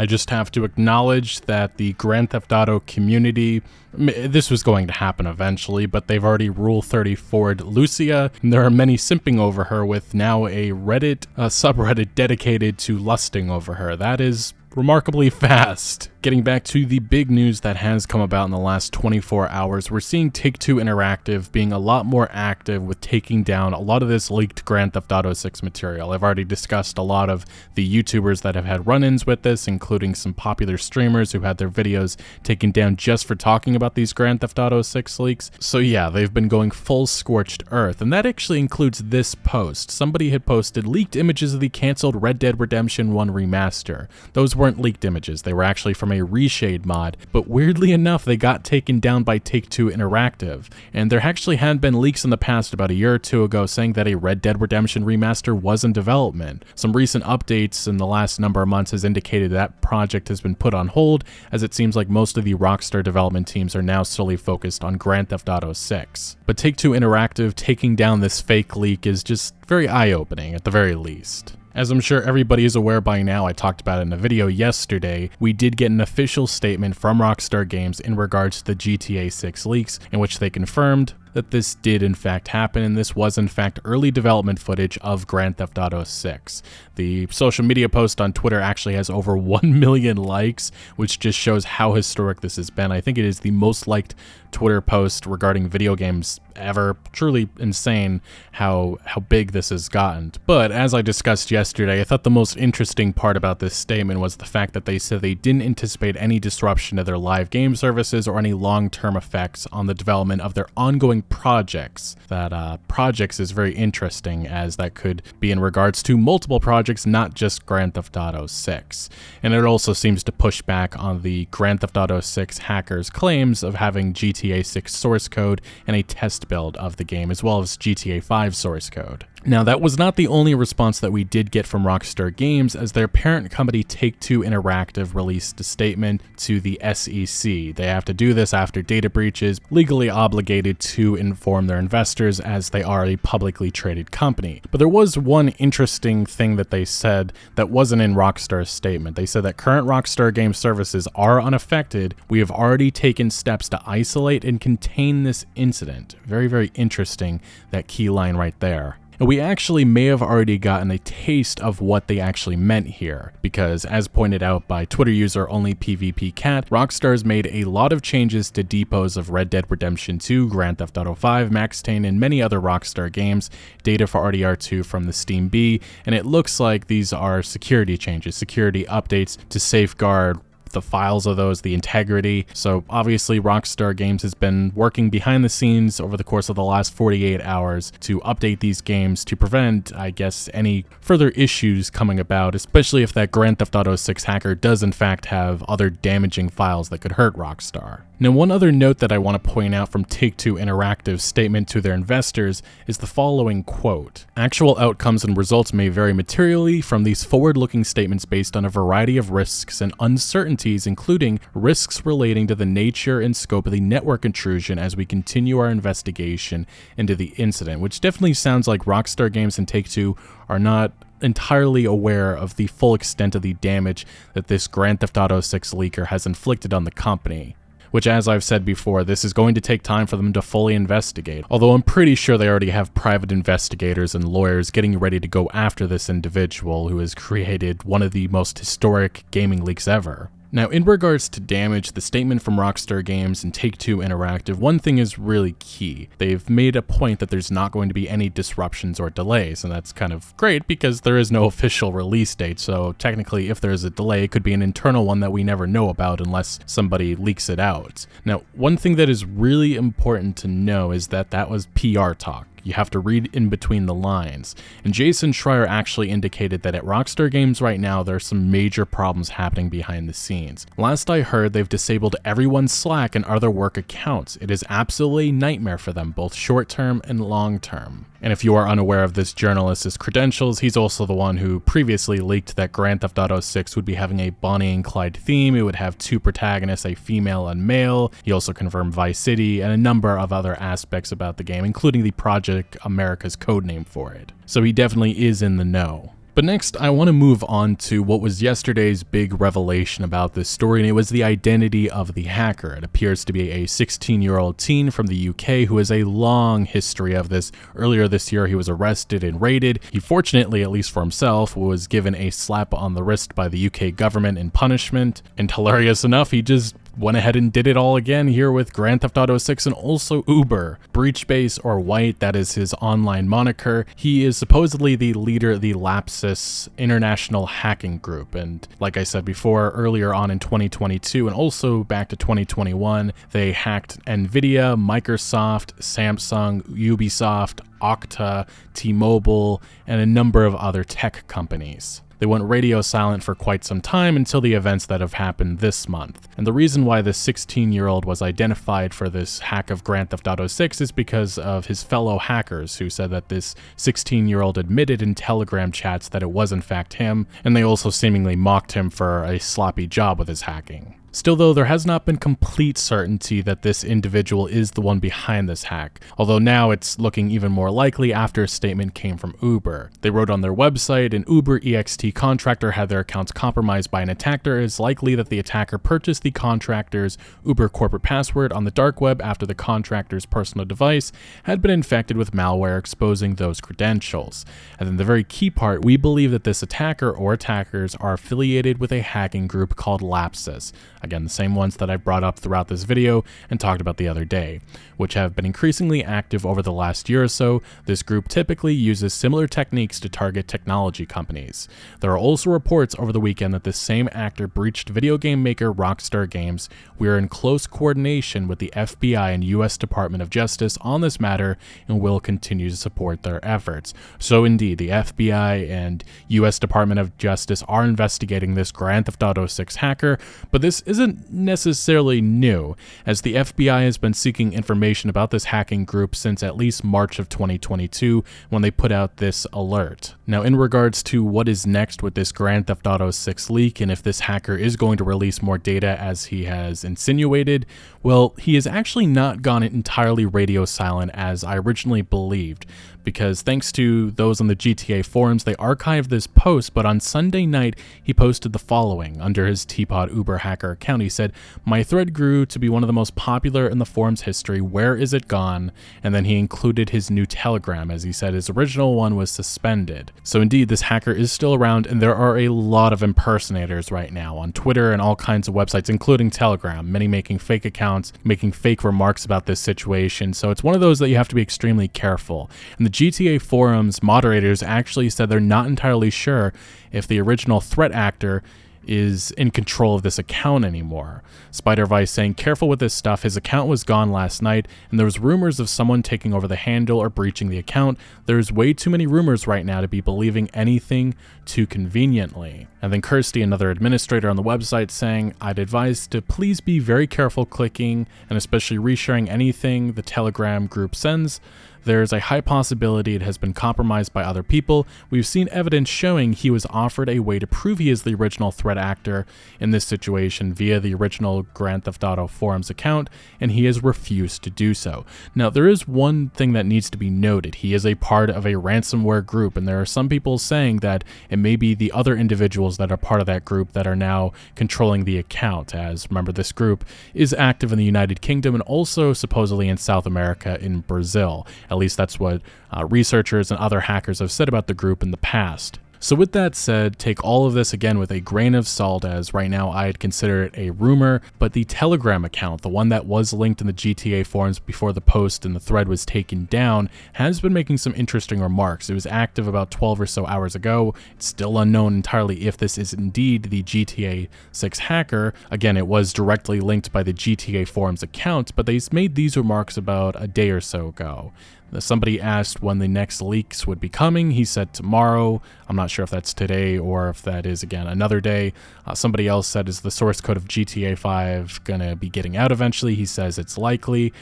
I just have to acknowledge that the Grand Theft Auto community, this was going to happen eventually, but they've already Rule 34'd Lucia, and there are many simping over her, with now a Reddit subreddit dedicated to lusting over her. That is remarkably fast. Getting back to the big news that has come about in the last 24 hours, we're seeing Take-Two Interactive being a lot more active with taking down a lot of this leaked Grand Theft Auto 6 material. I've already discussed a lot of the YouTubers that have had run-ins with this, including some popular streamers who had their videos taken down just for talking about these Grand Theft Auto 6 leaks. So yeah, they've been going full scorched earth, and that actually includes this post. Somebody had posted leaked images of the canceled Red Dead Redemption 1 remaster. Those weren't leaked images, they were actually from a reshade mod, but weirdly enough they got taken down by Take-Two Interactive, and there actually had been leaks in the past about a year or two ago saying that a Red Dead Redemption remaster was in development. Some recent updates in the last number of months has indicated that project has been put on hold, as it seems like most of the Rockstar development teams are now solely focused on Grand Theft Auto 6. But Take-Two Interactive taking down this fake leak is just very eye-opening at the very least. As I'm sure everybody is aware by now, I talked about it in a video yesterday, we did get an official statement from Rockstar Games in regards to the GTA 6 leaks, in which they confirmed that this did in fact happen, and this was in fact early development footage of Grand Theft Auto 6. The social media post on Twitter actually has over 1 million likes, which just shows how historic this has been. I think it is the most liked Twitter post regarding video games ever. Truly insane how big this has gotten. But as I discussed yesterday, I thought the most interesting part about this statement was the fact that they said they didn't anticipate any disruption to their live game services or any long-term effects on the development of their ongoing projects. That projects is very interesting, as that could be in regards to multiple projects, not just Grand Theft Auto 6. And it also seems to push back on the Grand Theft Auto 6 hackers' claims of having GTA 6 source code and a test build of the game, as well as GTA 5 source code. Now, that was not the only response that we did get from Rockstar Games, as their parent company Take-Two Interactive released a statement to the SEC. They have to do this after data breaches, legally obligated to inform their investors as they are a publicly traded company. But there was one interesting thing that they said that wasn't in Rockstar's statement. They said that current Rockstar Games services are unaffected. We have already taken steps to isolate and contain this incident. Very, very interesting, that key line right there. And we actually may have already gotten a taste of what they actually meant here, because as pointed out by Twitter user OnlyPVPCat, Rockstar's made a lot of changes to depots of Red Dead Redemption 2, Grand Theft Auto 5, Max Payne, and many other Rockstar games, data for RDR2 from the Steam B, and it looks like these are security changes, security updates to safeguard the files of those, the integrity. So obviously Rockstar Games has been working behind the scenes over the course of the last 48 hours to update these games to prevent, I guess, any further issues coming about, especially if that Grand Theft Auto 6 hacker does in fact have other damaging files that could hurt Rockstar. Now, one other note that I want to point out from Take-Two Interactive's statement to their investors is the following quote: "Actual outcomes and results may vary materially from these forward-looking statements based on a variety of risks and uncertainties, including risks relating to the nature and scope of the network intrusion as we continue our investigation into the incident," which definitely sounds like Rockstar Games and Take-Two are not entirely aware of the full extent of the damage that this Grand Theft Auto 6 leaker has inflicted on the company. Which, as I've said before, this is going to take time for them to fully investigate, although I'm pretty sure they already have private investigators and lawyers getting ready to go after this individual who has created one of the most historic gaming leaks ever. Now, in regards to damage, the statement from Rockstar Games and Take-Two Interactive, one thing is really key. They've made a point that there's not going to be any disruptions or delays, and that's kind of great because there is no official release date, so technically if there's a delay, it could be an internal one that we never know about unless somebody leaks it out. Now, one thing that is really important to know is that that was PR talk. You have to read in between the lines. And Jason Schreier actually indicated that at Rockstar Games right now, there are some major problems happening behind the scenes. Last I heard, they've disabled everyone's Slack and other work accounts. It is absolutely a nightmare for them, both short-term and long-term. And if you are unaware of this journalist's credentials, he's also the one who previously leaked that Grand Theft Auto 6 would be having a Bonnie and Clyde theme. It would have two protagonists, a female and male. He also confirmed Vice City and a number of other aspects about the game, including the Project America's codename for it. So he definitely is in the know. But next, I want to move on to what was yesterday's big revelation about this story, and it was the identity of the hacker. It appears to be a 16-year-old teen from the UK who has a long history of this. Earlier this year, he was arrested and raided. He fortunately, at least for himself, was given a slap on the wrist by the UK government in punishment. And hilarious enough, he just went ahead and did it all again here with Grand Theft Auto 6 and also Uber. Breachbase, or White, that is his online moniker. He is supposedly the leader of the Lapsus international hacking group, and like I said before, earlier on in 2022 and also back to 2021, they hacked Nvidia, Microsoft, Samsung, Ubisoft, Okta, T-Mobile, and a number of other tech companies. They went radio silent for quite some time until the events that have happened this month. And the reason why this 16-year-old was identified for this hack of Grand Theft Auto 6 is because of his fellow hackers who said that this 16-year-old admitted in Telegram chats that it was in fact him, and they also seemingly mocked him for a sloppy job with his hacking. Still though, there has not been complete certainty that this individual is the one behind this hack, although now it's looking even more likely after a statement came from Uber. They wrote on their website, an Uber EXT contractor had their accounts compromised by an attacker. It is likely that the attacker purchased the contractor's Uber corporate password on the dark web after the contractor's personal device had been infected with malware exposing those credentials. And then the very key part, we believe that this attacker or attackers are affiliated with a hacking group called Lapsus. Again, the same ones that I brought up throughout this video and talked about the other day, which have been increasingly active over the last year or so. This group typically uses similar techniques to target technology companies. There are also reports over the weekend that this same actor breached video game maker Rockstar Games. We are in close coordination with the FBI and US Department of Justice on this matter and will continue to support their efforts. So indeed, the FBI and US Department of Justice are investigating this Grand Theft Auto 6 hacker, but this isn't necessarily new, as the FBI has been seeking information about this hacking group since at least March of 2022 when they put out this alert. Now, in regards to what is next with this Grand Theft Auto 6 leak and if this hacker is going to release more data as he has insinuated, well, he has actually not gone entirely radio silent as I originally believed, because thanks to those on the GTA forums, they archived this post, but on Sunday night, he posted the following under his Teapot Uber hacker account. He said, "My thread grew to be one of the most popular in the forum's history. Where is it gone?" And then he included his new Telegram, as he said his original one was suspended. So indeed, this hacker is still around, and there are a lot of impersonators right now on Twitter and all kinds of websites, including Telegram, many making fake accounts, making fake remarks about this situation. So it's one of those that you have to be extremely careful. And the GTA forums moderators actually said they're not entirely sure if the original threat actor is in control of this account anymore. Spider-Vice saying, "Careful with this stuff. His account was gone last night, and there was rumors of someone taking over the handle or breaching the account. There's way too many rumors right now to be believing anything too conveniently." And then Kirsty, another administrator on the website, saying, "I'd advise to please be very careful clicking and especially resharing anything the Telegram group sends. There's a high possibility it has been compromised by other people. We've seen evidence showing he was offered a way to prove he is the original threat actor in this situation via the original Grand Theft Auto forums account, and he has refused to do so." Now, there is one thing that needs to be noted. He is a part of a ransomware group, and there are some people saying that it may be the other individuals that are part of that group that are now controlling the account, as remember, this group is active in the United Kingdom and also supposedly in South America in Brazil. At least that's what researchers and other hackers have said about the group in the past. So with that said, take all of this again with a grain of salt, as right now I'd consider it a rumor, but the Telegram account, the one that was linked in the GTA forums before the post and the thread was taken down, has been making some interesting remarks. It was active about 12 or so hours ago. It's still unknown entirely if this is indeed the GTA 6 hacker. Again, it was directly linked by the GTA forums account, but they made these remarks about a day or so ago. Somebody asked when the next leaks would be coming. He said tomorrow. I'm not sure if that's today or if that is, again, another day. Somebody else said, "Is the source code of GTA 5 going to be getting out eventually?" He says it's likely.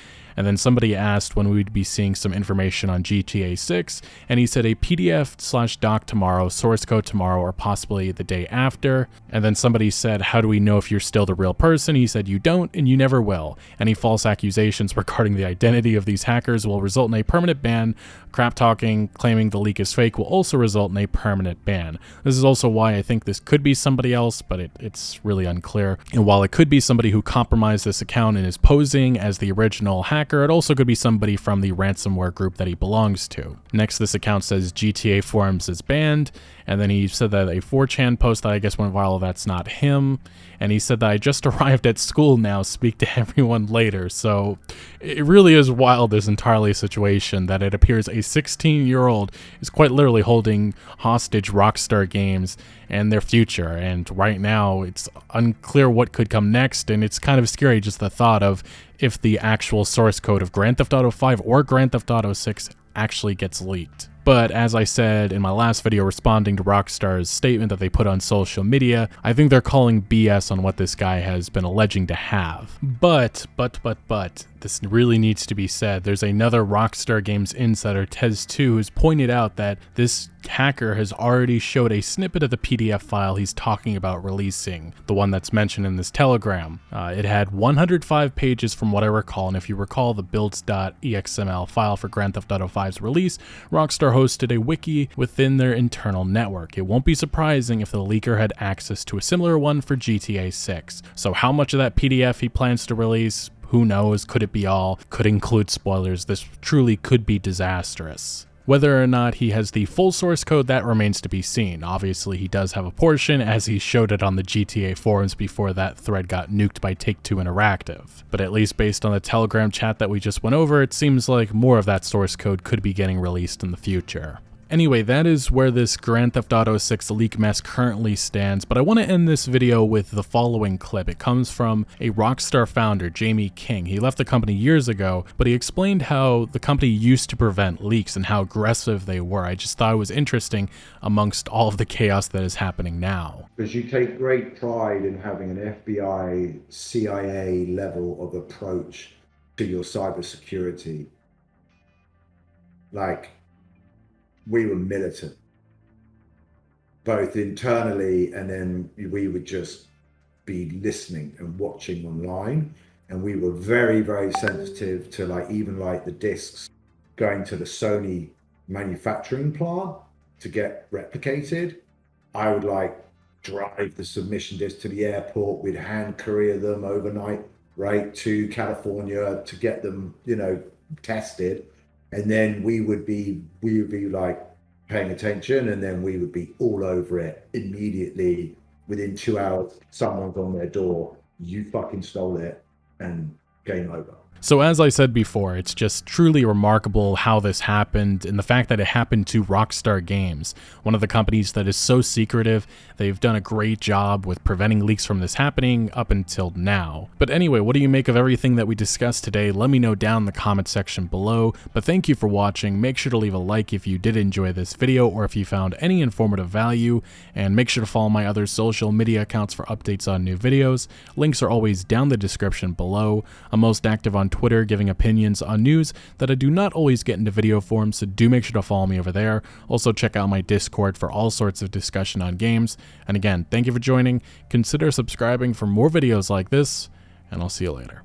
And then somebody asked when we'd be seeing some information on GTA 6, and he said a PDF/doc tomorrow, source code tomorrow, or possibly the day after. And then somebody said, how do we know if you're still the real person? He said, you don't and you never will. Any false accusations regarding the identity of these hackers will result in a permanent ban. Crap talking, claiming the leak is fake will also result in a permanent ban. This is also why I think this could be somebody else, but it's really unclear. And while it could be somebody who compromised this account and is posing as the original hacker, it also could be somebody from the ransomware group that he belongs to. Next, this account says GTA forums is banned, and then he said that a 4chan post that I guess went viral, that's not him. And he said that I just arrived at school now, speak to everyone later. So it really is wild, this entirely situation, that it appears a 16-year-old is quite literally holding hostage Rockstar Games and their future. And right now it's unclear what could come next, and it's kind of scary just the thought of if the actual source code of Grand Theft Auto 5 or Grand Theft Auto 6 actually gets leaked. But as I said in my last video responding to Rockstar's statement that they put on social media, I think they're calling BS on what this guy has been alleging to have. But, this really needs to be said. There's another Rockstar Games insider, Tez2, who's pointed out that this hacker has already showed a snippet of the PDF file he's talking about releasing, the one that's mentioned in this telegram. It had 105 pages from what I recall, and if you recall the builds.exml file for Grand Theft Auto 5's release, Rockstar hosted a wiki within their internal network. It won't be surprising if the leaker had access to a similar one for GTA 6. So how much of that PDF he plans to release? Who knows? Could it be all? Could include spoilers. This truly could be disastrous. Whether or not he has the full source code, that remains to be seen. Obviously, he does have a portion, as he showed it on the GTA forums before that thread got nuked by Take-Two Interactive. But at least based on the Telegram chat that we just went over, it seems like more of that source code could be getting released in the future. Anyway, that is where this Grand Theft Auto 6 leak mess currently stands, but I want to end this video with the following clip. It comes from a Rockstar founder, Jamie King. He left the company years ago, but he explained how the company used to prevent leaks and how aggressive they were. I just thought it was interesting amongst all of the chaos that is happening now. Because you take great pride in having an FBI, CIA level of approach to your cybersecurity. Like, we were militant, both internally, and then we would just be listening and watching online. And we were very, very sensitive to even the discs going to the Sony manufacturing plant to get replicated. I would drive the submission disc to the airport. We'd hand courier them overnight, right, to California to get them, tested. And then we would be paying attention, and then we would be all over it immediately. Within 2 hours, someone's on their door. You fucking stole it, and game over. So as I said before, it's just truly remarkable how this happened, and the fact that it happened to Rockstar Games, one of the companies that is so secretive. They've done a great job with preventing leaks from this happening up until now. But anyway, what do you make of everything that we discussed today? Let me know down in the comment section below. But thank you for watching. Make sure to leave a like if you did enjoy this video or if you found any informative value, and make sure to follow my other social media accounts for updates on new videos. Links are always down in the description below. I'm most active on Twitter, giving opinions on news that I do not always get into video form, so do make sure to follow me over there. Also check out my Discord for all sorts of discussion on games. And again, thank you for joining. Consider subscribing for more videos like this, and I'll see you later.